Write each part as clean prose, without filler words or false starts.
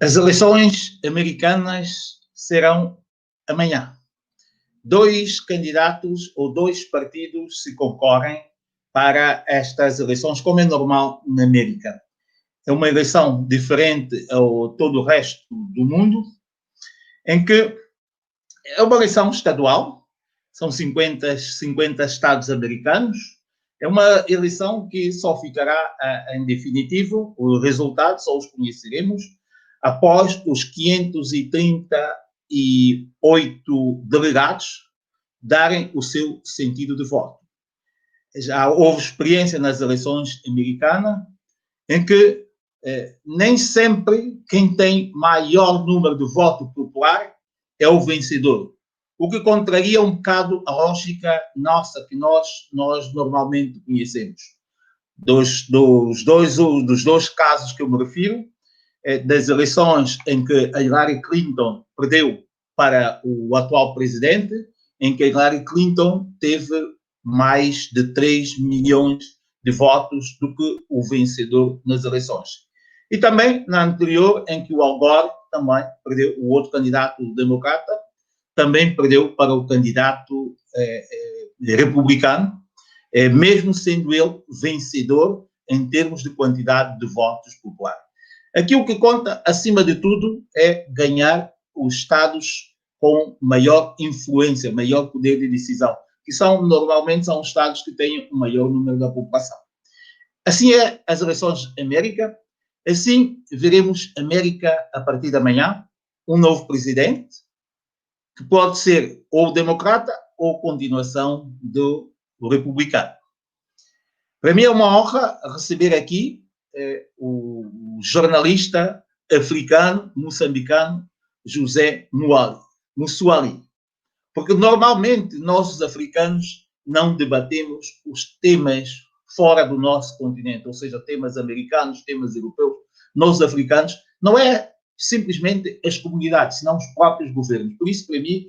As eleições americanas serão amanhã. Dois candidatos ou dois partidos se concorrem para estas eleições, como é normal na América. É uma eleição diferente a todo o resto do mundo, em que é uma eleição estadual, são 50 estados americanos, é uma eleição que só ficará em definitivo, o resultado só os conheceremos após os 538 delegados darem o seu sentido de voto. Já houve experiência nas eleições americanas em que nem sempre quem tem maior número de voto popular é o vencedor, o que contraria um bocado a lógica nossa que nós normalmente conhecemos. Dos dois casos que eu me refiro, das eleições em que a Hillary Clinton perdeu para o atual presidente, em que a Hillary Clinton teve mais de 3 milhões de votos do que o vencedor nas eleições. E também na anterior, em que o Al Gore também perdeu, o outro candidato democrata, também perdeu para o candidato republicano, mesmo sendo ele vencedor em termos de quantidade de votos populares. Aqui o que conta, acima de tudo, é ganhar os estados com maior influência, maior poder de decisão, que normalmente são os estados que têm o maior número da população. Assim é as eleições América, assim veremos América a partir de amanhã, um novo presidente, que pode ser ou democrata ou continuação do republicano. Para mim é uma honra receber aqui o jornalista africano, moçambicano, José Moussouali. Porque normalmente nós, os africanos, não debatemos os temas fora do nosso continente, ou seja, temas americanos, temas europeus. Nós, os africanos, não é simplesmente as comunidades, senão os próprios governos. Por isso, para mim,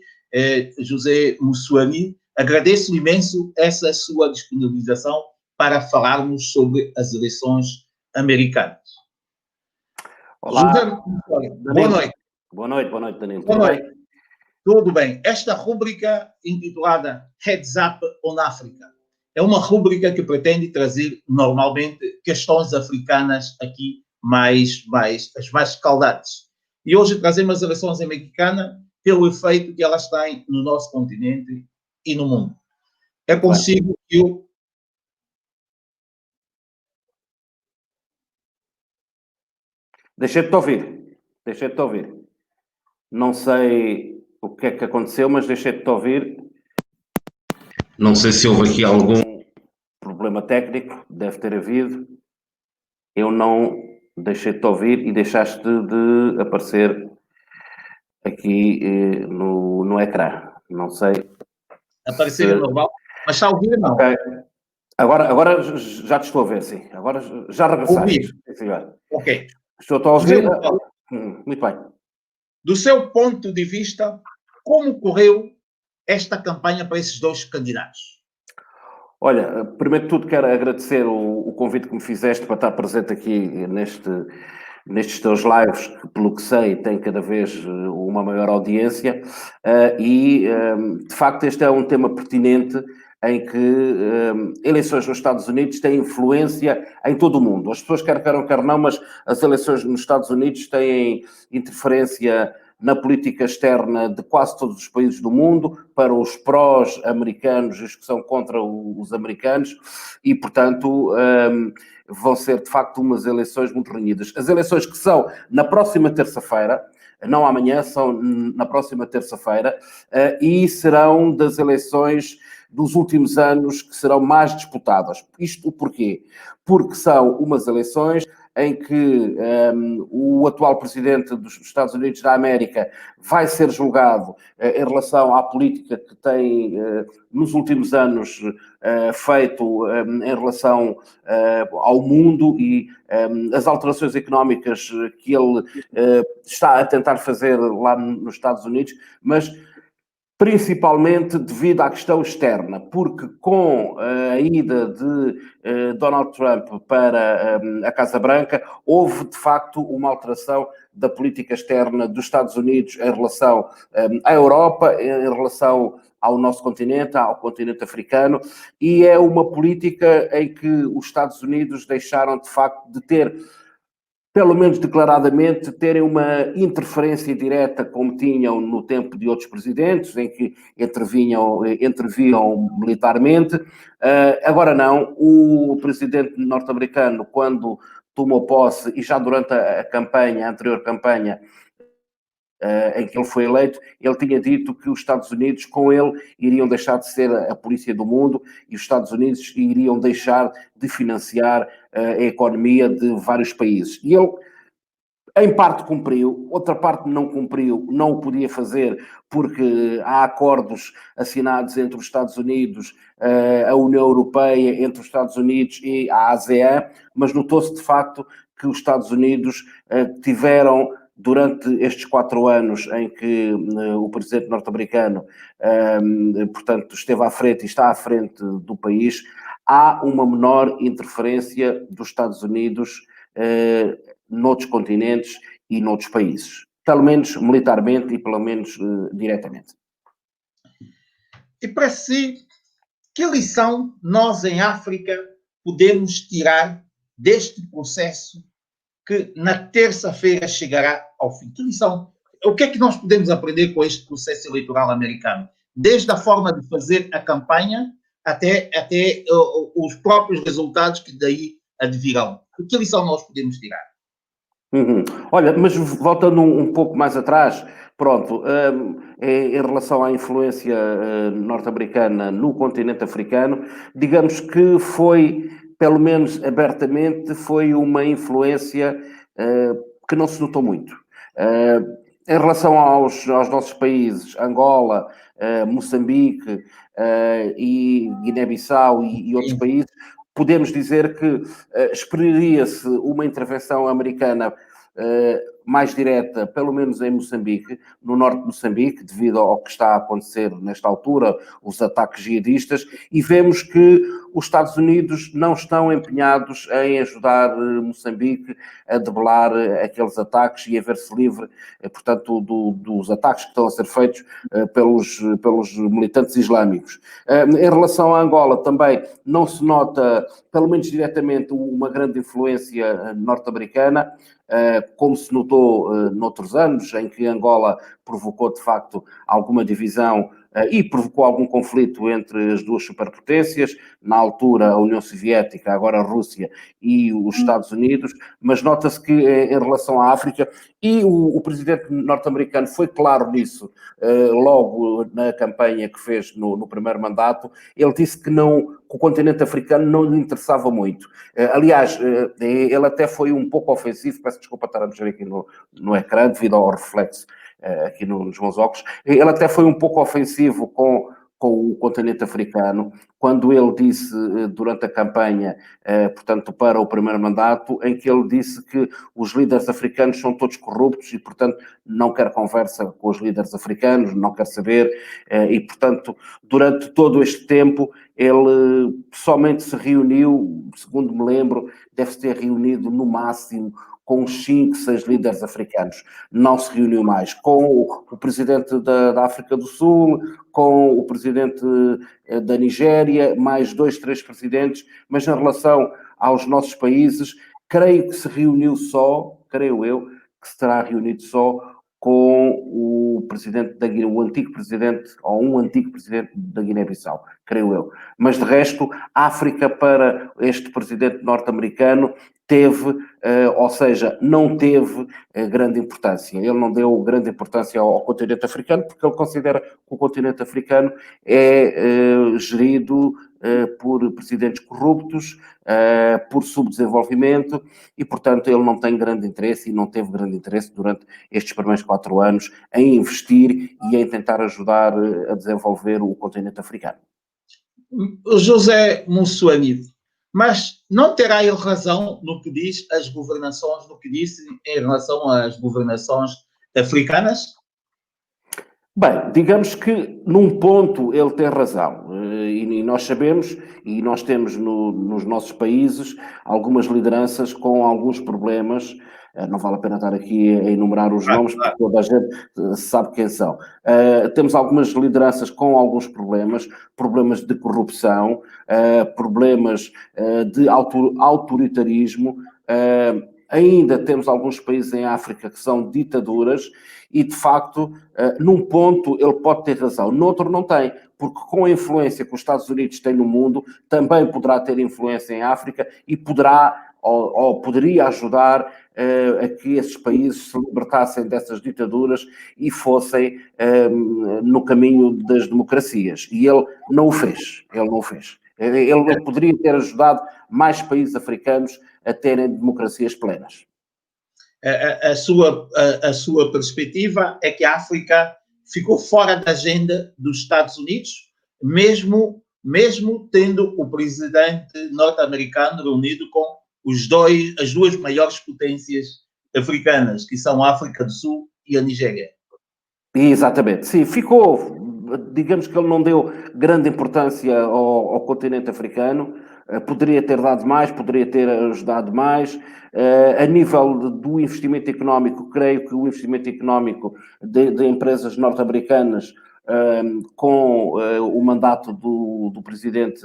José Moussouali, agradeço imenso essa sua disponibilização para falarmos sobre as eleições americanas. Olá. José, boa noite. Boa noite, Danilo. Boa noite. Tudo bem. Esta rúbrica intitulada Heads Up on Africa é uma rúbrica que pretende trazer normalmente questões africanas aqui as mais caldantes. E hoje trazemos as eleições americanas pelo efeito que elas têm no nosso continente e no mundo. É consigo que eu... Deixei de te ouvir. Não sei o que é que aconteceu, mas deixei de te ouvir. Não sei se houve aqui algum problema técnico, deve ter havido. Eu não deixei de te ouvir e deixaste de aparecer aqui no ecrã. Não sei. Aparecer normal, mas está a ouvir não? Ok. Agora já te estou a ver, sim. Agora já regressaste. Ok. Estou a ouvir. Muito bem. Do seu ponto de vista, como correu esta campanha para esses dois candidatos? Olha, primeiro de tudo quero agradecer o convite que me fizeste para estar presente aqui nestes teus lives, que pelo que sei tem cada vez uma maior audiência de facto este é um tema pertinente em que eleições nos Estados Unidos têm influência em todo o mundo. As pessoas quer queiram, quer não, mas as eleições nos Estados Unidos têm interferência na política externa de quase todos os países do mundo, para os prós-americanos e os que são contra os americanos, e, portanto, vão ser, de facto, umas eleições muito renhidas. As eleições que são na próxima terça-feira, não amanhã, são na próxima terça-feira, e serão das eleições dos últimos anos que serão mais disputadas. Isto porquê? Porque são umas eleições em que o atual presidente dos Estados Unidos da América vai ser julgado em relação à política que tem nos últimos anos feito em relação ao mundo e as alterações económicas que ele está a tentar fazer lá nos Estados Unidos, mas Principalmente devido à questão externa, porque com a ida de Donald Trump para a Casa Branca, houve de facto uma alteração da política externa dos Estados Unidos em relação à Europa, em relação ao nosso continente, ao continente africano, e é uma política em que os Estados Unidos deixaram de facto de ter, pelo menos declaradamente, terem uma interferência direta como tinham no tempo de outros presidentes, em que interviam militarmente. Agora não, o presidente norte-americano, quando tomou posse, e já durante a campanha, a anterior campanha, em que ele foi eleito, ele tinha dito que os Estados Unidos, com ele, iriam deixar de ser a polícia do mundo e os Estados Unidos iriam deixar de financiar a economia de vários países. E ele, em parte, cumpriu, outra parte não cumpriu, não o podia fazer, porque há acordos assinados entre os Estados Unidos, a União Europeia, entre os Estados Unidos e a ASEAN, mas notou-se de facto que os Estados Unidos tiveram, durante estes 4 anos em que o presidente norte-americano, portanto, esteve à frente e está à frente do país, há uma menor interferência dos Estados Unidos noutros continentes e noutros países. Pelo menos militarmente e pelo menos diretamente. E para si, que lição nós em África podemos tirar deste processo que na terça-feira chegará ao fim? Que lição? O que é que nós podemos aprender com este processo eleitoral americano? Desde a forma de fazer a campanha até os próprios resultados que daí advirão. Que lição nós podemos tirar? Olha, mas voltando um pouco mais atrás, pronto, em relação à influência norte-americana no continente africano, digamos que foi, pelo menos abertamente, foi uma influência que não se notou muito. Em relação aos nossos países, Angola, Moçambique e Guiné-Bissau e outros países, podemos dizer que esperaria-se uma intervenção americana mais direta, pelo menos em Moçambique, no norte de Moçambique, devido ao que está a acontecer nesta altura, os ataques jihadistas, e vemos que os Estados Unidos não estão empenhados em ajudar Moçambique a debelar aqueles ataques e a ver-se livre, portanto, dos ataques que estão a ser feitos pelos militantes islâmicos. Em relação à Angola, também não se nota, pelo menos diretamente, uma grande influência norte-americana, como se notou noutros anos, em que Angola provocou, de facto, alguma divisão e provocou algum conflito entre as duas superpotências, na altura a União Soviética, agora a Rússia e os Estados Unidos, mas nota-se que em relação à África, e o presidente norte-americano foi claro nisso, logo na campanha que fez no primeiro mandato, ele disse que o continente africano não lhe interessava muito. Aliás, ele até foi um pouco ofensivo, peço desculpa estar a mexer aqui no ecrã, devido ao reflexo aqui nos meus óculos, ele até foi um pouco ofensivo com o continente africano, quando ele disse, durante a campanha, portanto, para o primeiro mandato, em que ele disse que os líderes africanos são todos corruptos e, portanto, não quer conversa com os líderes africanos, não quer saber, e, portanto, durante todo este tempo, ele somente se reuniu, segundo me lembro, deve-se ter reunido no máximo com 5, 6 líderes africanos. Não se reuniu mais com o presidente da África do Sul, com o presidente da Nigéria, mais 2, 3 presidentes, mas em relação aos nossos países, creio que se reuniu só, creio eu, que se terá reunido só com o presidente da Guiné, o antigo presidente, ou um antigo presidente da Guiné-Bissau, creio eu. Mas de resto, África para este presidente norte-americano teve, ou seja, não teve grande importância. Ele não deu grande importância ao continente africano, porque ele considera que o continente africano é gerido por presidentes corruptos, por subdesenvolvimento, e, portanto, ele não tem grande interesse e não teve grande interesse durante estes primeiros 4 anos em investir e em tentar ajudar a desenvolver o continente africano. José Mussuani, mas não terá ele razão no que diz as governações, no que disse em relação às governações africanas? Bem, digamos que num ponto ele tem razão, e nós sabemos, e nós temos nos nossos países algumas lideranças com alguns problemas. Não vale a pena estar aqui a enumerar os nomes, porque toda a gente sabe quem são. Temos algumas lideranças com alguns problemas, problemas de corrupção, problemas de autoritarismo. Ainda temos alguns países em África que são ditaduras e, de facto, num ponto ele pode ter razão, noutro não tem, porque com a influência que os Estados Unidos têm no mundo, também poderá ter influência em África e poderá ou poderia ajudar a que esses países se libertassem dessas ditaduras e fossem no caminho das democracias. E ele não o fez, ele não o fez. Ele poderia ter ajudado mais países africanos a terem democracias plenas. A sua perspectiva é que a África ficou fora da agenda dos Estados Unidos, mesmo tendo o presidente norte-americano reunido com as duas maiores potências africanas, que são a África do Sul e a Nigéria. Exatamente, sim, ficou, digamos que ele não deu grande importância ao continente africano, poderia ter dado mais, poderia ter ajudado mais. A nível do investimento económico, creio que o investimento económico de empresas norte-americanas com o mandato do presidente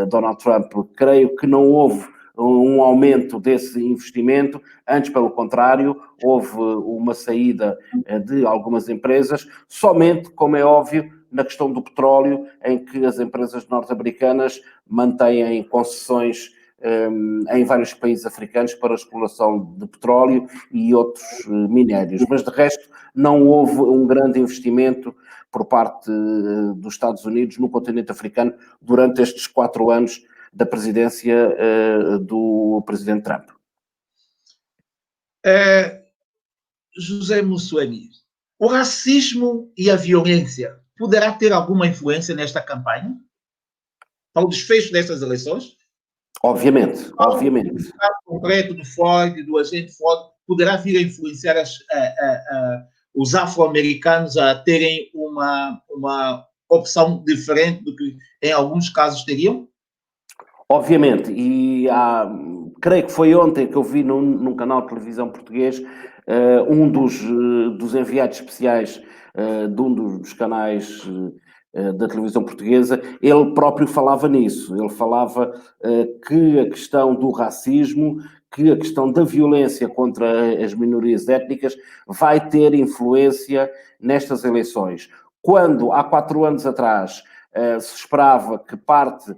Donald Trump, creio que não houve um aumento desse investimento, antes pelo contrário, houve uma saída de algumas empresas, somente, como é óbvio, na questão do petróleo, em que as empresas norte-americanas mantêm concessões em vários países africanos para a exploração de petróleo e outros minérios. Mas, de resto, não houve um grande investimento por parte dos Estados Unidos no continente africano durante estes 4 anos da presidência do presidente Trump. José Mussueni, o racismo e a violência poderá ter alguma influência nesta campanha? Para o desfecho destas eleições? Obviamente, obviamente. O caso concreto do Floyd, do agente Floyd, poderá vir a influenciar os afro-americanos a terem uma opção diferente do que em alguns casos teriam? Obviamente, e creio que foi ontem que eu vi num canal de televisão português um dos enviados especiais de um dos canais da televisão portuguesa, ele próprio falava nisso, ele falava que a questão do racismo, que a questão da violência contra as minorias étnicas vai ter influência nestas eleições. Quando, há 4 anos atrás, se esperava que parte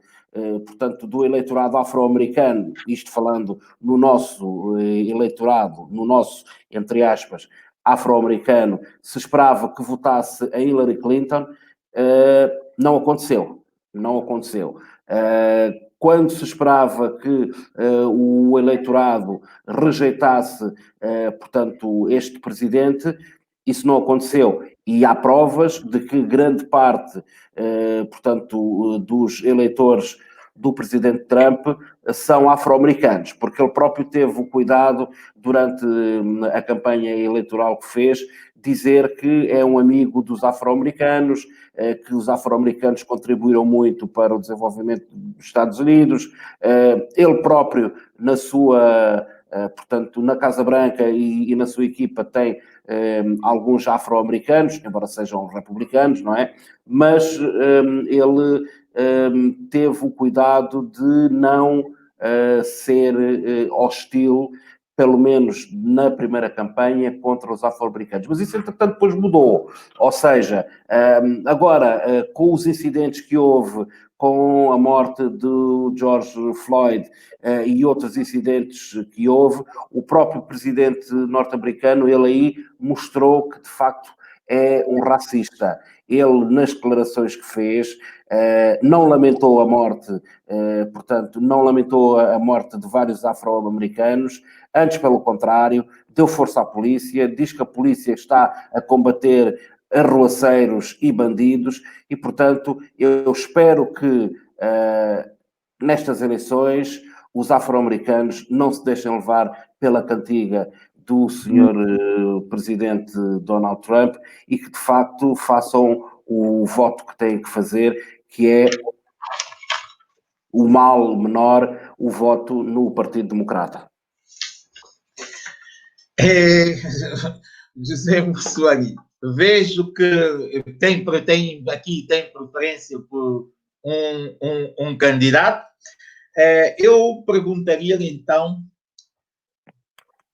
portanto, do eleitorado afro-americano, isto falando no nosso eleitorado, no nosso, entre aspas, afro-americano, se esperava que votasse a Hillary Clinton, não aconteceu. Não aconteceu. Quando se esperava que o eleitorado rejeitasse, portanto, este presidente, isso não aconteceu. E há provas de que grande parte, portanto, dos eleitores do presidente Trump são afro-americanos, porque ele próprio teve o cuidado, durante a campanha eleitoral que fez, dizer que é um amigo dos afro-americanos, que os afro-americanos contribuíram muito para o desenvolvimento dos Estados Unidos. Ele próprio, na sua, portanto, na Casa Branca e na sua equipa tem alguns afro-americanos, embora sejam republicanos, não é? Mas ele teve o cuidado de não ser hostil, pelo menos na primeira campanha, contra os afro-americanos. Mas isso, entretanto, depois mudou. Ou seja, agora, com os incidentes que houve, com a morte do George Floyd e outros incidentes que houve, o próprio presidente norte-americano, ele aí mostrou que, de facto, é um racista. Ele, nas declarações que fez, não lamentou a morte, portanto, não lamentou a morte de vários afro-americanos, antes, pelo contrário, deu força à polícia, diz que a polícia está a combater arruaceiros e bandidos e, portanto, eu espero que nestas eleições os afro-americanos não se deixem levar pela cantiga do senhor presidente Donald Trump e que, de facto, façam o voto que têm que fazer, que é o mal menor, o voto no Partido Democrata. José Mussuani, vejo que tem preferência por um candidato. Eu perguntaria-lhe, então,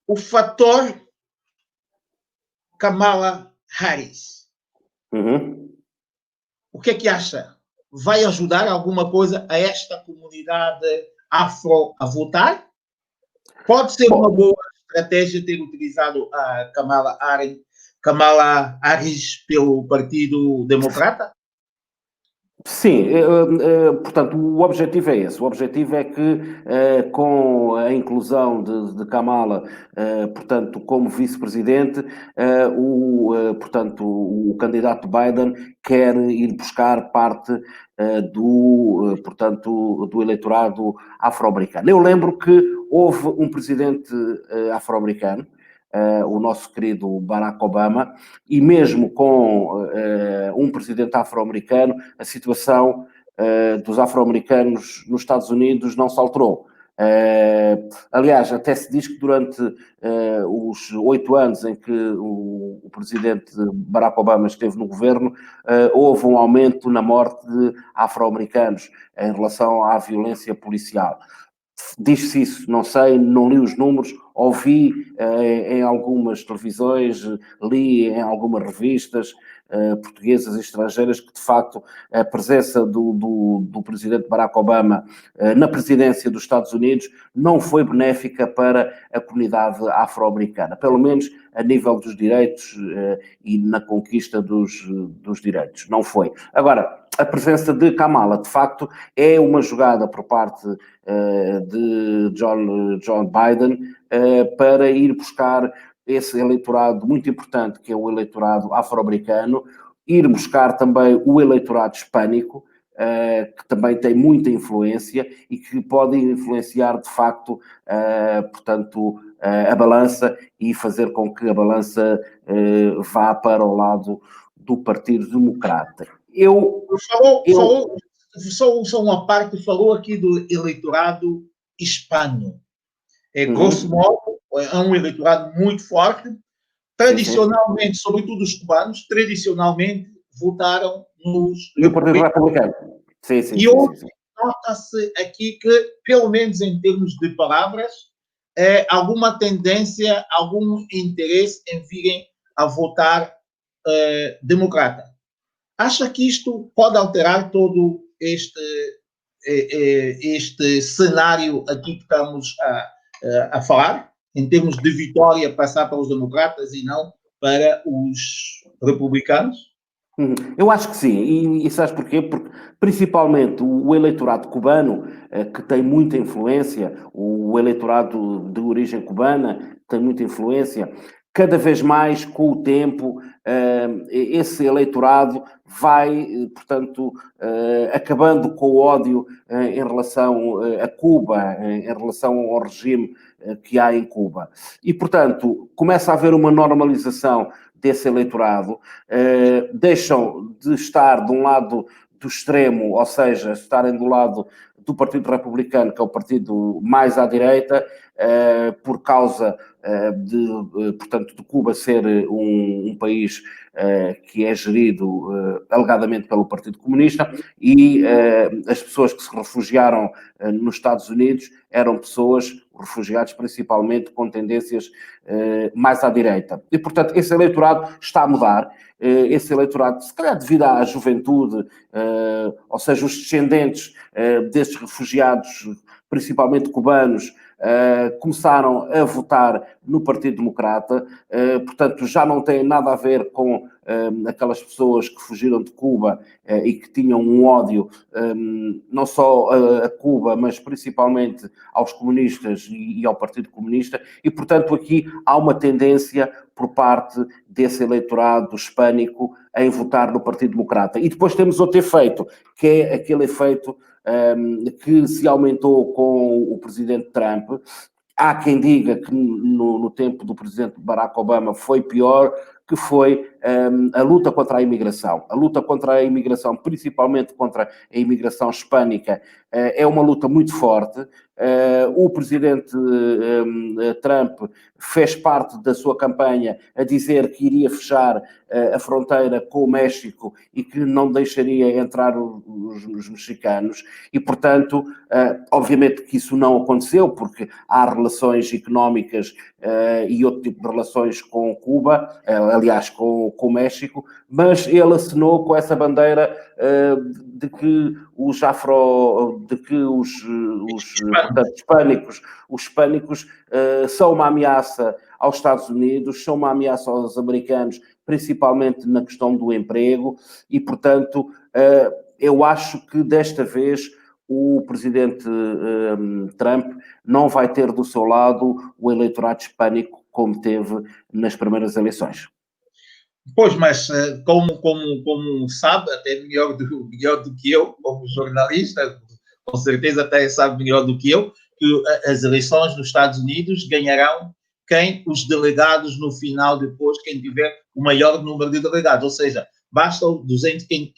o fator Kamala Harris. O que é que acha? Vai ajudar alguma coisa a esta comunidade afro a votar? Pode ser uma boa estratégia ter utilizado a Kamala Harris pelo Partido Democrata? Sim, portanto, o objetivo é esse. O objetivo é que, com a inclusão de Kamala, portanto, como vice-presidente, portanto, o candidato Biden quer ir buscar parte portanto, do eleitorado afro-americano. Eu lembro que houve um presidente afro-americano, o nosso querido Barack Obama, e mesmo com um presidente afro-americano, a situação dos afro-americanos nos Estados Unidos não se alterou. Aliás, até se diz que durante os 8 anos em que o presidente Barack Obama esteve no governo, houve um aumento na morte de afro-americanos em relação à violência policial. Diz-se isso, não sei, não li os números, ouvi em algumas televisões, li em algumas revistas portuguesas e estrangeiras que, de facto, a presença do presidente Barack Obama na presidência dos Estados Unidos não foi benéfica para a comunidade afro-americana, pelo menos a nível dos direitos e na conquista dos direitos. Não foi. Agora, a presença de Kamala, de facto, é uma jogada por parte de John Biden para ir buscar esse eleitorado muito importante, que é o eleitorado afro-americano, ir buscar também o eleitorado hispânico, que também tem muita influência e que pode influenciar, de facto, portanto, a balança e fazer com que a balança vá para o lado do Partido Democrata. Só uma parte, falou aqui do eleitorado hispano. Grosso modo, é um eleitorado muito forte. Tradicionalmente, sobretudo os cubanos, tradicionalmente votaram no Partido Republicano. Nota-se aqui que, pelo menos em termos de palavras, alguma tendência, algum interesse em virem a votar democrata. Acha que isto pode alterar todo este cenário aqui que estamos a falar, em termos de vitória, passar para os democratas e não para os republicanos? Eu acho que sim, e sabes porquê? Porque principalmente o eleitorado cubano, que tem muita influência, o eleitorado de origem cubana tem muita influência, cada vez mais com o tempo esse eleitorado vai, portanto, acabando com o ódio em relação a Cuba, em relação ao regime que há em Cuba. E, portanto, começa a haver uma normalização desse eleitorado, deixam de estar de um lado do extremo, ou seja, estarem do lado do Partido Republicano, que é o partido mais à direita, por causa portanto, de Cuba ser um país que é gerido alegadamente pelo Partido Comunista, e as pessoas que se refugiaram nos Estados Unidos eram pessoas, refugiados principalmente com tendências mais à direita. E, portanto, esse eleitorado está a mudar. Esse eleitorado, se calhar devido à juventude, ou seja, os descendentes desses refugiados, principalmente cubanos, começaram a votar no Partido Democrata, portanto já não tem nada a ver com aquelas pessoas que fugiram de Cuba e que tinham um ódio não só a Cuba, mas principalmente aos comunistas e ao Partido Comunista, e portanto aqui há uma tendência por parte desse eleitorado hispânico em votar no Partido Democrata. E depois temos outro efeito, que é aquele efeito que se aumentou com o presidente Trump, Há quem diga que no tempo do presidente Barack Obama foi pior, que foi a luta contra a imigração. A luta contra a imigração, principalmente contra a imigração hispânica, é uma luta muito forte. O presidente Trump fez parte da sua campanha a dizer que iria fechar a fronteira com o México e que não deixaria entrar os mexicanos e, portanto, obviamente que isso não aconteceu, porque há relações económicas e outro tipo de relações com Cuba, aliás, com o México, mas ele assinou com essa bandeira de que os portanto, os hispânicos são uma ameaça aos Estados Unidos, são uma ameaça aos americanos, principalmente na questão do emprego, e, portanto, eu acho que desta vez o presidente Trump não vai ter do seu lado o eleitorado hispânico como teve nas primeiras eleições. Pois, mas como sabe, até melhor do que eu, como jornalista, com certeza até sabe melhor do que eu, que as eleições nos Estados Unidos ganharão os delegados no final, depois, quem tiver o maior número de delegados. Ou seja, basta quem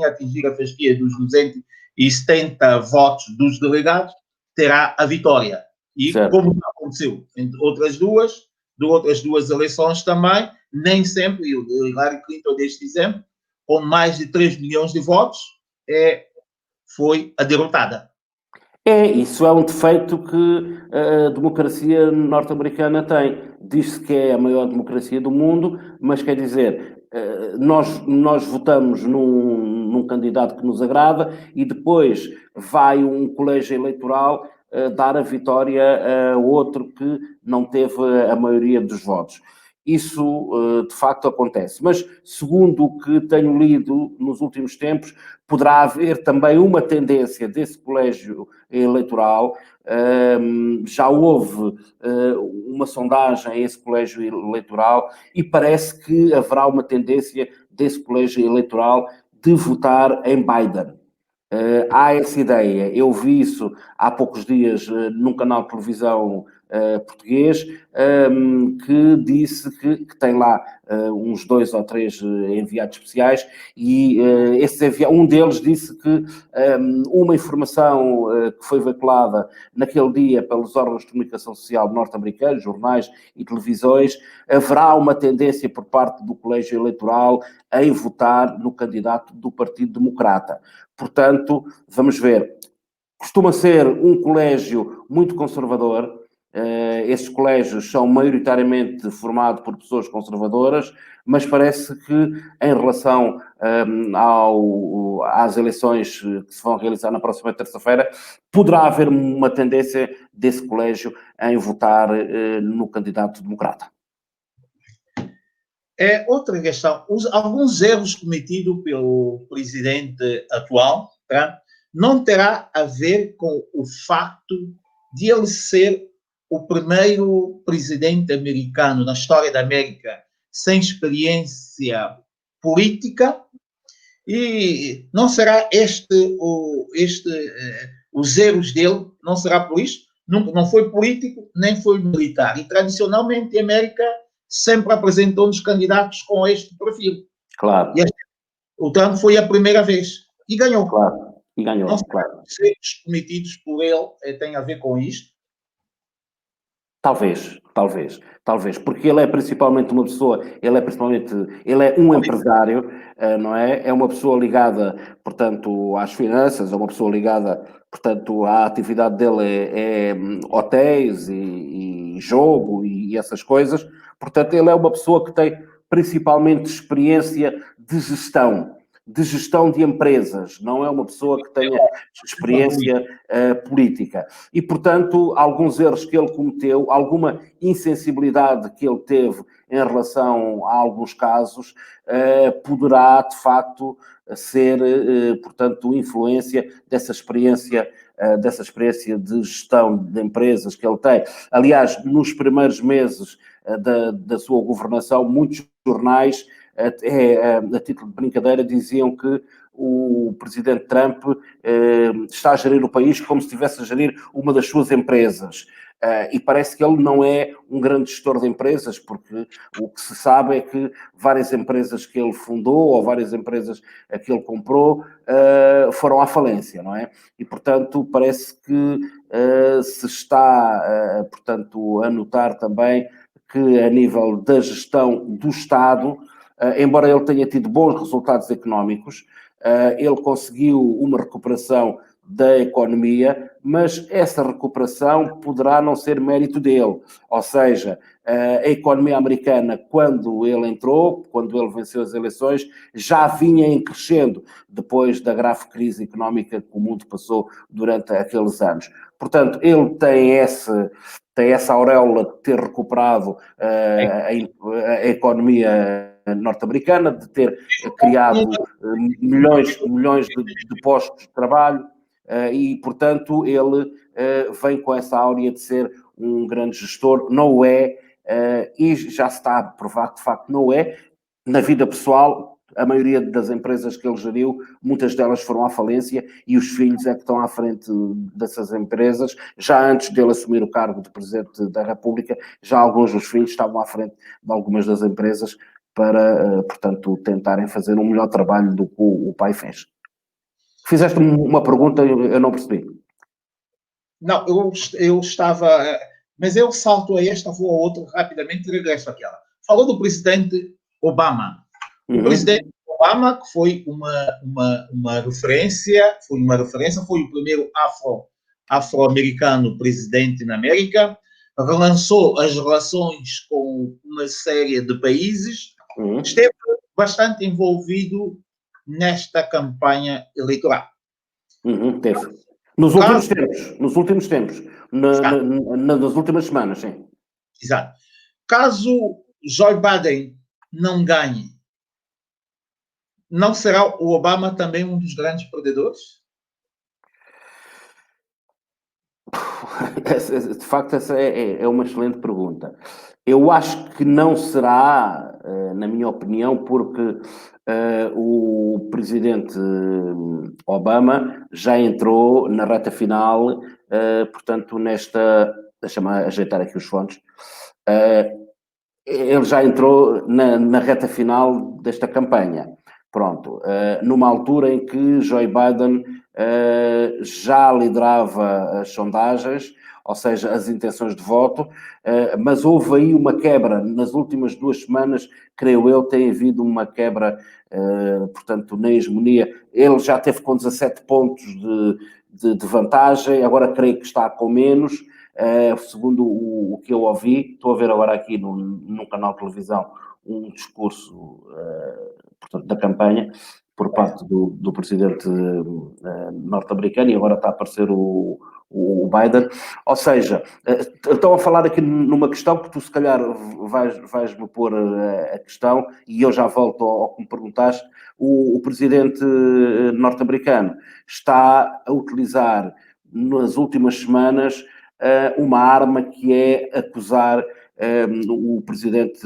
atingir a fasquia dos 270 votos dos delegados terá a vitória. E certo. Como aconteceu em outras duas eleições também, nem sempre, e o Hillary Clinton deste exemplo, com mais de 3 milhões de votos, foi a derrotada. Isso é um defeito que a democracia norte-americana tem. Diz-se que é a maior democracia do mundo, mas quer dizer, nós votamos num candidato que nos agrada e depois vai um colégio eleitoral dar a vitória a outro que não teve a maioria dos votos. Isso, de facto, acontece. Mas, segundo o que tenho lido nos últimos tempos, poderá haver também uma tendência desse colégio eleitoral. Já houve uma sondagem a esse colégio eleitoral e parece que haverá uma tendência desse colégio eleitoral de votar em Biden. Há essa ideia. Eu vi isso há poucos dias num canal de televisão português que disse que tem lá uns 2 ou 3 enviados especiais e um deles disse que uma informação que foi veiculada naquele dia pelos órgãos de comunicação social norte-americanos, jornais e televisões, haverá uma tendência por parte do colégio eleitoral em votar no candidato do Partido Democrata. Portanto, vamos ver. Costuma ser um colégio muito conservador. Esses colégios são maioritariamente formados por pessoas conservadoras, mas parece que em relação às eleições que se vão realizar na próxima terça-feira, poderá haver uma tendência desse colégio em votar no candidato democrata. Outra questão, alguns erros cometidos pelo presidente atual, tá? Não terá a ver com o facto de ele ser o primeiro presidente americano na história da América sem experiência política, e não será os erros dele, não será por isso, não foi político, nem foi militar, e tradicionalmente a América sempre apresentou-nos candidatos com este perfil. Claro. E o Trump foi a primeira vez e ganhou. Claro. E ganhou, não claro. Os erros cometidos por ele têm a ver com isto? Talvez, porque ele é principalmente uma pessoa, ele é um empresário, não é? É uma pessoa ligada, portanto, às finanças, é uma pessoa ligada, portanto, a atividade dele é hotéis e jogo e essas coisas, portanto, ele é uma pessoa que tem principalmente experiência de gestão de empresas, não é uma pessoa que tenha experiência política. E, portanto, alguns erros que ele cometeu, alguma insensibilidade que ele teve em relação a alguns casos, poderá, de facto, ser, portanto, influência dessa experiência de gestão de empresas que ele tem. Aliás, nos primeiros meses da sua governação, muitos jornais, a título de brincadeira, diziam que o presidente Trump está a gerir o país como se estivesse a gerir uma das suas empresas. E parece que ele não é um grande gestor de empresas, porque o que se sabe é que várias empresas que ele fundou ou várias empresas que ele comprou foram à falência, não é? E, portanto, parece que se está, portanto, a notar também que a nível da gestão do Estado, embora ele tenha tido bons resultados económicos, ele conseguiu uma recuperação da economia, mas essa recuperação poderá não ser mérito dele. Ou seja, a economia americana, quando ele entrou, quando ele venceu as eleições, já vinha em crescendo depois da grave crise económica que o mundo passou durante aqueles anos. Portanto, ele tem essa auréola de ter recuperado a economia norte-americana, de ter criado milhões de postos de trabalho, e, portanto, ele vem com essa áurea de ser um grande gestor. Não o é, e já se está a provar que, de facto, não é. Na vida pessoal, a maioria das empresas que ele geriu, muitas delas foram à falência e os filhos é que estão à frente dessas empresas. Já antes dele assumir o cargo de Presidente da República, já alguns dos filhos estavam à frente de algumas das empresas para, portanto, tentarem fazer um melhor trabalho do que o pai fez. Fizeste uma pergunta, eu não percebi. Não, eu estava... Mas eu salto a esta, vou a outra rapidamente e regresso àquela. Falou do presidente Obama. O presidente Obama, que foi uma referência, foi o primeiro afro-americano presidente na América, relançou as relações com uma série de países, esteve bastante envolvido nesta campanha eleitoral. Teve. Nos últimos tempos, nas últimas semanas, sim. Exato. Caso Joe Biden não ganhe, não será o Obama também um dos grandes perdedores? De facto, essa é uma excelente pergunta. Eu acho que não será, na minha opinião, porque o presidente Obama já entrou na reta final, portanto, deixa-me ajeitar aqui os fones. Ele já entrou na reta final desta campanha. Pronto, numa altura em que Joe Biden já liderava as sondagens, ou seja, as intenções de voto, mas houve aí uma quebra. Nas últimas 2 semanas, creio eu, tem havido uma quebra, portanto, na hegemonia. Ele já teve com 17 pontos de vantagem, agora creio que está com menos. Segundo o que eu ouvi, estou a ver agora aqui num canal de televisão um discurso portanto, da campanha por parte do presidente norte-americano, e agora está a aparecer o Biden. Ou seja, estão a falar aqui numa questão que tu se calhar vais-me pôr a questão, e eu já volto ao que me perguntaste. O presidente norte-americano está a utilizar nas últimas semanas uma arma que é acusar o presidente,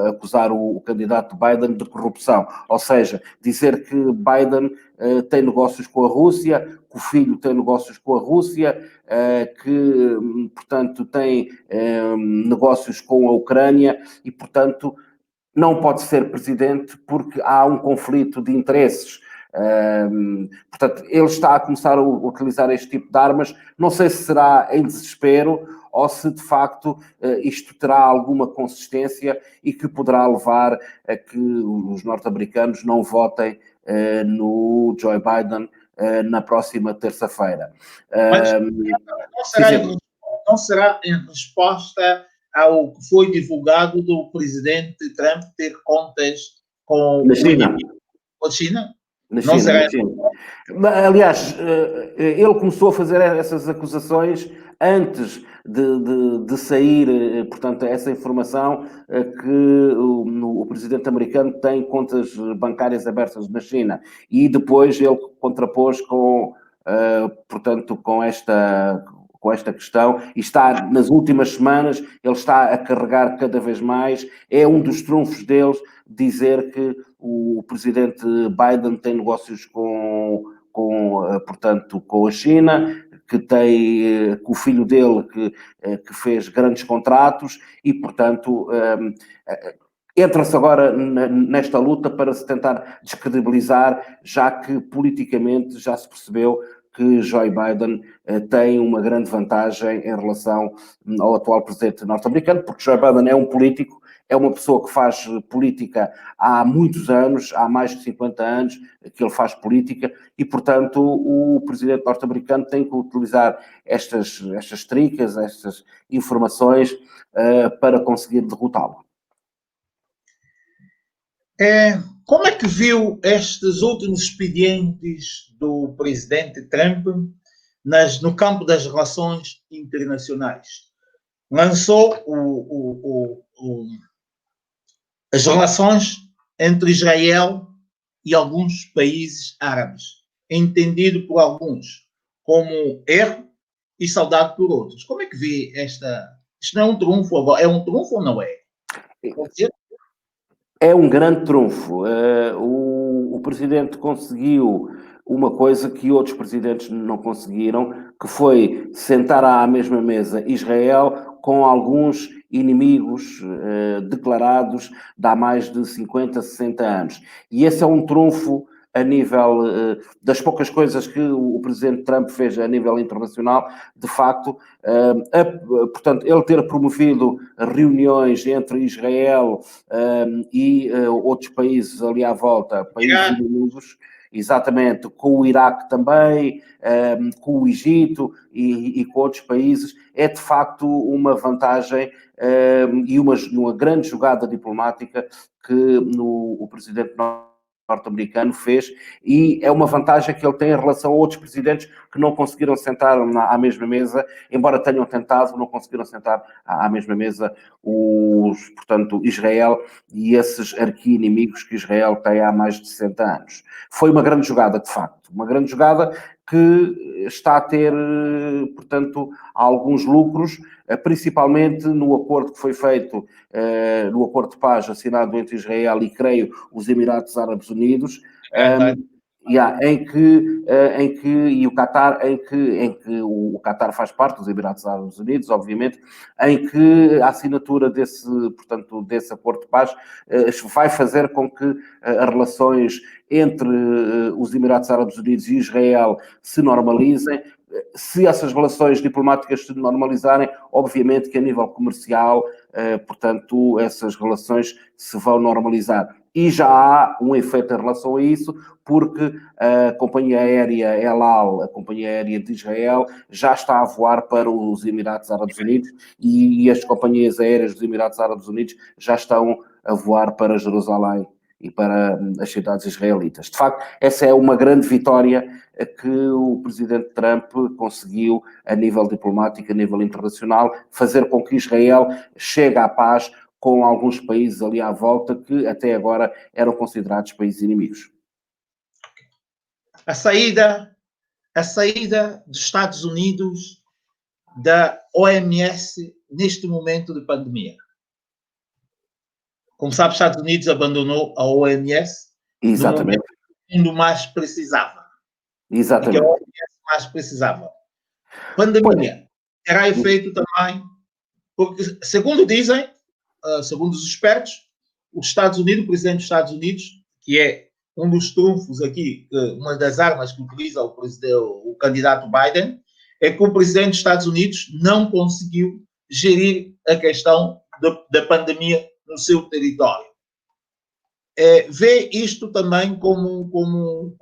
acusar o candidato Biden de corrupção. Ou seja, dizer que Biden tem negócios com a Rússia, que o filho tem negócios com a Rússia, que, portanto, tem negócios com a Ucrânia e, portanto, não pode ser presidente porque há um conflito de interesses. Portanto, ele está a começar a utilizar este tipo de armas. Não sei se será em desespero ou se de facto isto terá alguma consistência e que poderá levar a que os norte-americanos não votem no Joe Biden na próxima terça-feira. Mas não será em resposta ao que foi divulgado do presidente Trump ter contas com a China? Com a China? Na China. Aliás, ele começou a fazer essas acusações antes de sair, portanto, essa informação que o presidente americano tem contas bancárias abertas na China. E depois ele contrapôs portanto, com esta questão, e está nas últimas semanas, ele está a carregar cada vez mais. É um dos trunfos deles dizer que o presidente Biden tem negócios portanto, com a China, que tem, que o filho dele que fez grandes contratos e, portanto, entra-se agora nesta luta para se tentar descredibilizar, já que politicamente já se percebeu que Joe Biden tem uma grande vantagem em relação ao atual presidente norte-americano, porque Joe Biden é um político, é uma pessoa que faz política há muitos anos, há mais de 50 anos que ele faz política e, portanto, o presidente norte-americano tem que utilizar estas tricas, estas informações para conseguir derrotá-lo. Como é que viu estes últimos expedientes do presidente Trump no campo das relações internacionais? Lançou as relações entre Israel e alguns países árabes, entendido por alguns como erro e saudado por outros. Como é que vê esta... Isto não é um trunfo agora, é um trunfo ou não é? É um grande trunfo. O presidente conseguiu uma coisa que outros presidentes não conseguiram, que foi sentar à mesma mesa Israel com alguns inimigos declarados de há mais de 50, 60 anos. E esse é um trunfo a nível das poucas coisas que o presidente Trump fez a nível internacional, de facto, portanto, ele ter promovido reuniões entre Israel e outros países ali à volta, países inimigos, exatamente, com o Iraque também, com o Egito e com outros países, é de facto uma vantagem e uma grande jogada diplomática que o presidente norte-americano fez, e é uma vantagem que ele tem em relação a outros presidentes que não conseguiram sentar à mesma mesa, embora tenham tentado, não conseguiram sentar à mesma mesa portanto, Israel e esses arqui-inimigos que Israel tem há mais de 60 anos. Foi uma grande jogada, de facto, uma grande jogada que está a ter, portanto, alguns lucros, principalmente no acordo que foi feito, no acordo de paz assinado entre Israel e, creio, os Emirados Árabes Unidos, em que e o Qatar, em que o Qatar faz parte dos Emirados Árabes Unidos, obviamente, em que a assinatura desse acordo de paz vai fazer com que as relações entre os Emirados Árabes Unidos e Israel se normalizem. Se essas relações diplomáticas se normalizarem, obviamente que a nível comercial, portanto, essas relações se vão normalizar. E já há um efeito em relação a isso, porque a companhia aérea El Al, a companhia aérea de Israel, já está a voar para os Emirados Árabes Unidos e as companhias aéreas dos Emirados Árabes Unidos já estão a voar para Jerusalém e para as cidades israelitas. De facto, essa é uma grande vitória que o presidente Trump conseguiu a nível diplomático, a nível internacional, fazer com que Israel chegue à paz com alguns países ali à volta que até agora eram considerados países inimigos. A saída dos Estados Unidos da OMS neste momento de pandemia. Como sabe, os Estados Unidos abandonou a OMS no momento que o mundo mais precisava. Exatamente. E que a OMS mais precisava. Pandemia terá efeito também, porque, segundo dizem, segundo os expertos, os Estados Unidos, o presidente dos Estados Unidos, que é um dos trunfos aqui, uma das armas que utiliza o candidato Biden, é que o presidente dos Estados Unidos não conseguiu gerir a questão da pandemia no seu território. Vê isto também como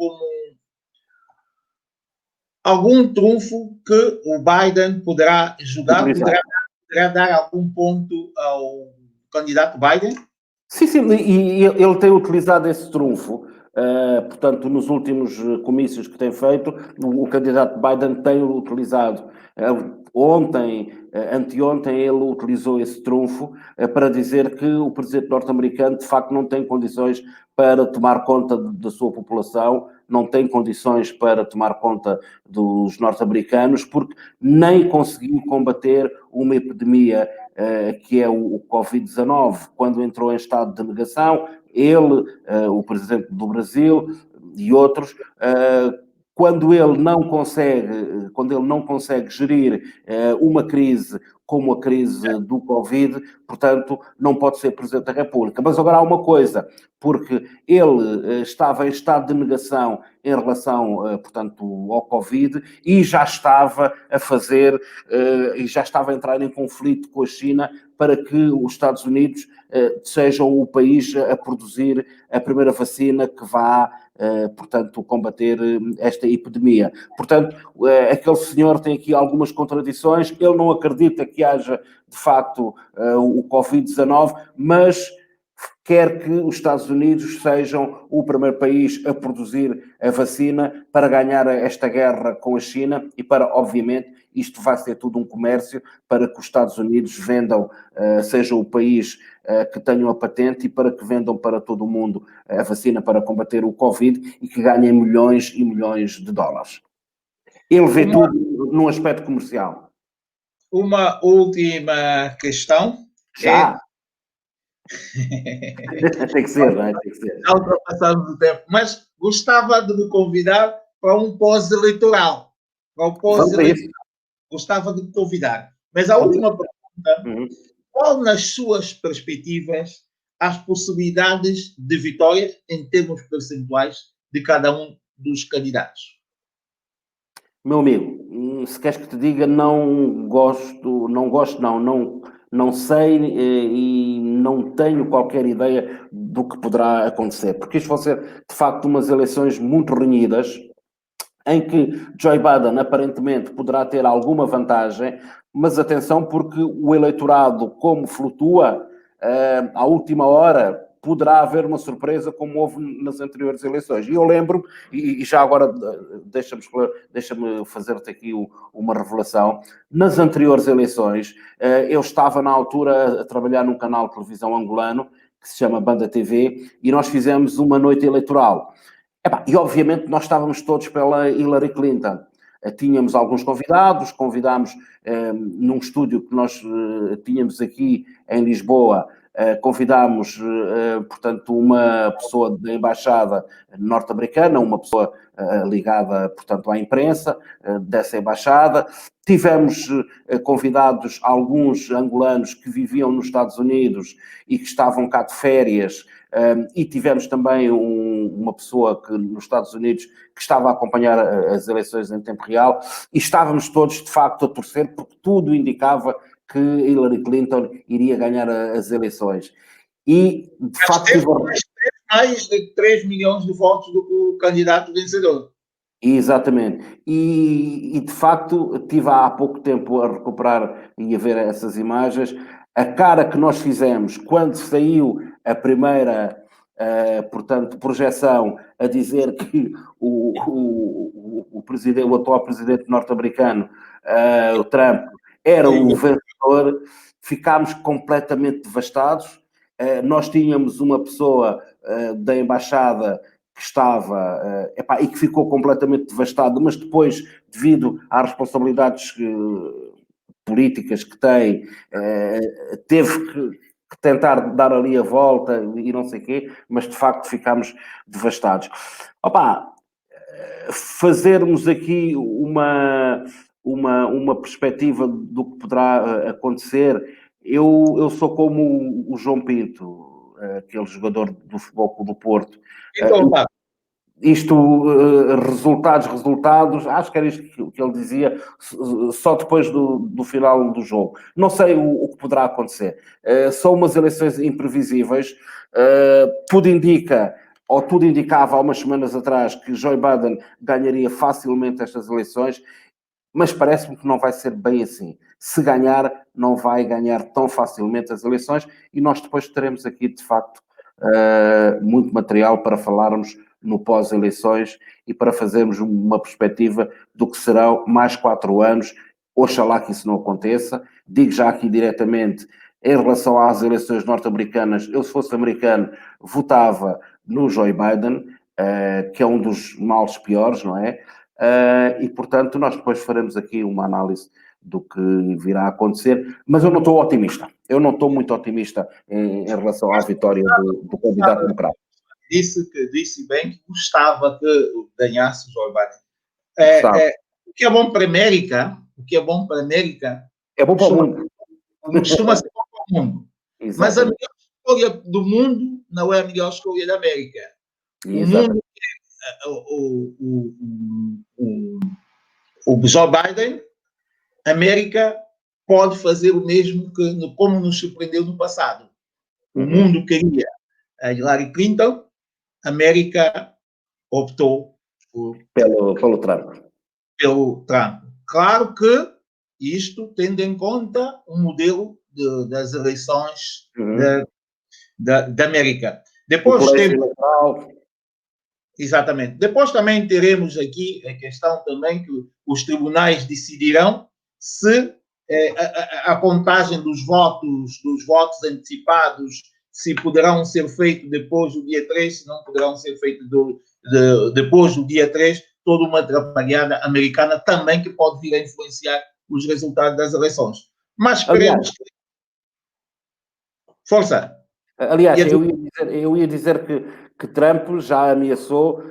algum trunfo que o Biden poderá jogar, poderá dar algum ponto ao candidato Biden? Sim, e ele tem utilizado esse trunfo. Portanto, nos últimos comícios que tem feito, o candidato Biden tem utilizado. Anteontem, ele utilizou esse trunfo para dizer que o presidente norte-americano, de facto, não tem condições para tomar conta da sua população, não tem condições para tomar conta dos norte-americanos, porque nem conseguiu combater uma epidemia que é o Covid-19, quando entrou em estado de negação, ele, o presidente do Brasil e outros, quando ele não consegue gerir uma crise como a crise do Covid, portanto, não pode ser Presidente da República. Mas agora há uma coisa, porque ele estava em estado de negação em relação, portanto, ao Covid e já estava e já estava a entrar em conflito com a China para que os Estados Unidos sejam o país a produzir a primeira vacina que vá, portanto, combater esta epidemia. Portanto, aquele senhor tem aqui algumas contradições, ele não acredita que haja, de facto, o Covid-19, mas quer que os Estados Unidos sejam o primeiro país a produzir a vacina para ganhar esta guerra com a China e para, obviamente, isto vai ser tudo um comércio para que os Estados Unidos vendam, seja o país que tenham a patente e para que vendam para todo o mundo a vacina para combater o Covid e que ganhem milhões e milhões de dólares. Ele vê tudo num aspecto comercial. Uma última questão. Já? Tem que ser, não é? Tem que ser. Já ultrapassamos o tempo, mas gostava de me convidar para um pós-eleitoral. Gostava de me convidar. Mas a última pergunta, qual nas suas perspectivas as possibilidades de vitórias em termos percentuais de cada um dos candidatos? Meu amigo, se queres que te diga, não sei e não tenho qualquer ideia do que poderá acontecer, porque isto vão ser, de facto, umas eleições muito renhidas, em que Joe Biden aparentemente poderá ter alguma vantagem, mas atenção porque o eleitorado, como flutua, à última hora poderá haver uma surpresa como houve nas anteriores eleições. E eu lembro, e já agora deixa-me fazer-te aqui uma revelação, nas anteriores eleições eu estava na altura a trabalhar num canal de televisão angolano que se chama Banda TV e nós fizemos uma noite eleitoral. E obviamente nós estávamos todos pela Hillary Clinton. Tínhamos alguns convidámos num estúdio que nós tínhamos aqui em Lisboa, convidámos, portanto, uma pessoa da embaixada norte-americana, uma pessoa ligada, portanto, à imprensa dessa embaixada. Tivemos convidados alguns angolanos que viviam nos Estados Unidos e que estavam cá de férias, e tivemos também uma pessoa que nos Estados Unidos que estava a acompanhar as eleições em tempo real e estávamos todos de facto a torcer porque tudo indicava que Hillary Clinton iria ganhar as eleições. E de facto teve mais de 3 milhões de votos do que o candidato vencedor. Exatamente. E de facto estive há pouco tempo a recuperar e a ver essas imagens. A cara que nós fizemos quando saiu a primeira, portanto, projeção a dizer que o atual presidente norte-americano, o Trump, era o vencedor, ficámos completamente devastados. Nós tínhamos uma pessoa da embaixada que estava, e que ficou completamente devastada, mas depois, devido às responsabilidades políticas que tem, teve que tentar dar ali a volta e não sei o quê, mas de facto ficámos devastados. Fazermos aqui uma perspectiva do que poderá acontecer, eu sou como o João Pinto, aquele jogador do Futebol Clube do Porto. Resultados, acho que era isto que ele dizia, só depois do final do jogo. Não sei o que poderá acontecer. São umas eleições imprevisíveis. Tudo indicava há umas semanas atrás que Joe Biden ganharia facilmente estas eleições, mas parece-me que não vai ser bem assim. Se ganhar, não vai ganhar tão facilmente as eleições e nós depois teremos aqui, de facto, muito material para falarmos no pós-eleições e para fazermos uma perspectiva do que serão mais 4 anos. Oxalá que isso não aconteça. Digo já aqui diretamente, em relação às eleições norte-americanas, eu, se fosse americano, votava no Joe Biden, que é um dos males piores, não é? E, portanto, nós depois faremos aqui uma análise do que virá a acontecer, mas eu não estou otimista. Eu não estou muito otimista em relação à vitória do candidato democrata. Disse bem que gostava que ganhasse o Joe Biden. O que é bom para a América, é bom para o mundo. Costuma ser bom para o mundo. Exatamente. Mas a melhor escolha do mundo não é a melhor escolha da América. O mundo o Joe Biden, a América pode fazer o mesmo como nos surpreendeu no passado. O mundo queria a Hillary Clinton, a América optou pelo Trump. Claro que isto tendo em conta o modelo das eleições da América. Depois exatamente. Depois também teremos aqui a questão também que os tribunais decidirão se a contagem dos votos antecipados, se poderão ser feitos depois do dia 3, se não poderão ser feitos depois do dia 3, toda uma atrapalhada americana também que pode vir a influenciar os resultados das eleições. Mas esperemos que... Força! Aliás, eu ia dizer que Trump já ameaçou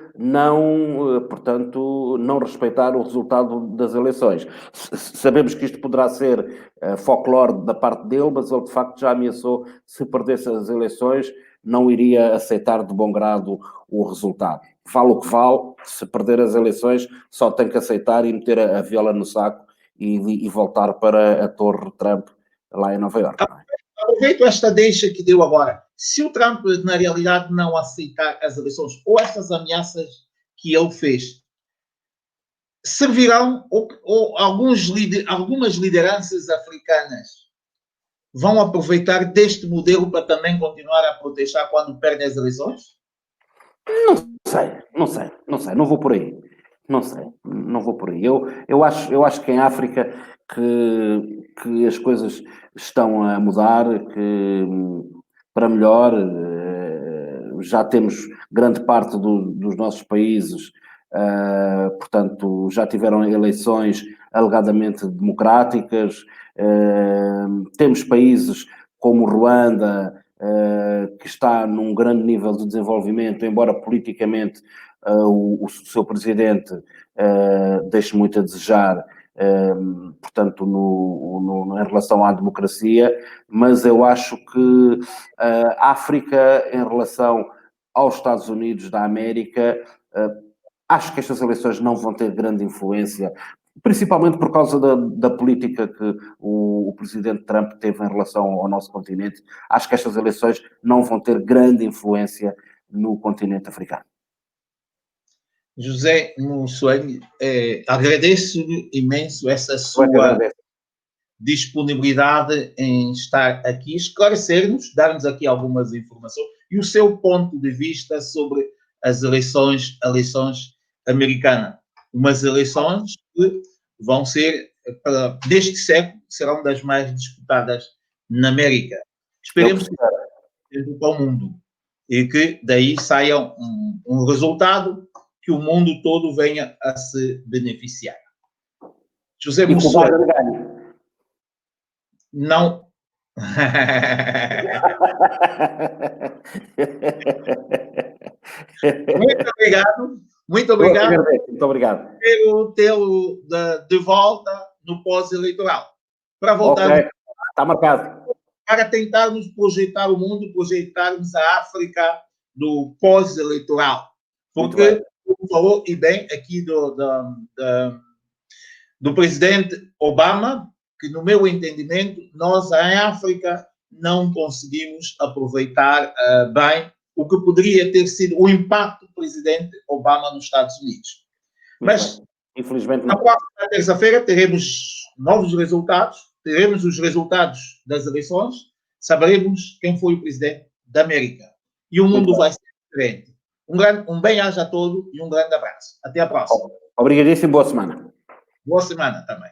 portanto, não respeitar o resultado das eleições. Sabemos que isto poderá ser folclore da parte dele, mas ele de facto já ameaçou, se perdesse as eleições, não iria aceitar de bom grado o resultado. Vale o que vale, se perder as eleições, só tem que aceitar e meter a viola no saco e voltar para a Torre Trump, lá em Nova Iorque. Aproveito esta deixa que deu agora. Se o Trump, na realidade, não aceitar as eleições ou estas ameaças que ele fez, servirão ou algumas lideranças africanas vão aproveitar deste modelo para também continuar a protestar quando perdem as eleições? Não sei, não vou por aí. Não vou por aí. Eu acho que em África que as coisas estão a mudar, que para melhor, já temos grande parte dos nossos países, portanto, já tiveram eleições alegadamente democráticas, temos países como Ruanda, que está num grande nível de desenvolvimento, embora politicamente o seu presidente deixe muito a desejar, portanto, em relação à democracia, mas eu acho que a África, em relação aos Estados Unidos da América, acho que estas eleições não vão ter grande influência, principalmente por causa da política que o presidente Trump teve em relação ao nosso continente. Acho que estas eleições não vão ter grande influência no continente africano. José Monsuane, agradeço-lhe imenso essa sua disponibilidade em estar aqui, esclarecer-nos, dar-nos aqui algumas informações e o seu ponto de vista sobre as eleições americanas. Umas eleições que vão ser, deste século, serão das mais disputadas na América. Esperemos que seja para o mundo e que daí saia um resultado que o mundo todo venha a se beneficiar. José Monsuane. Não. Muito obrigado. Muito obrigado. Muito obrigado. Quero tê-lo de volta no pós-eleitoral. Para voltar. Okay. Está marcado. Para tentarmos projetar o mundo, projetarmos a África do pós-eleitoral. Porque, como falou, e bem, aqui do presidente Obama, que no meu entendimento, nós em África não conseguimos aproveitar bem o que poderia ter sido o impacto do presidente Obama nos Estados Unidos. Mas, infelizmente, não. Na próxima terça-feira teremos novos resultados, teremos os resultados das eleições, saberemos quem foi o presidente da América. E o mundo vai ser diferente. Um bem-aja a todos e um grande abraço. Até a próxima. Obrigadíssimo, boa semana. Boa semana também.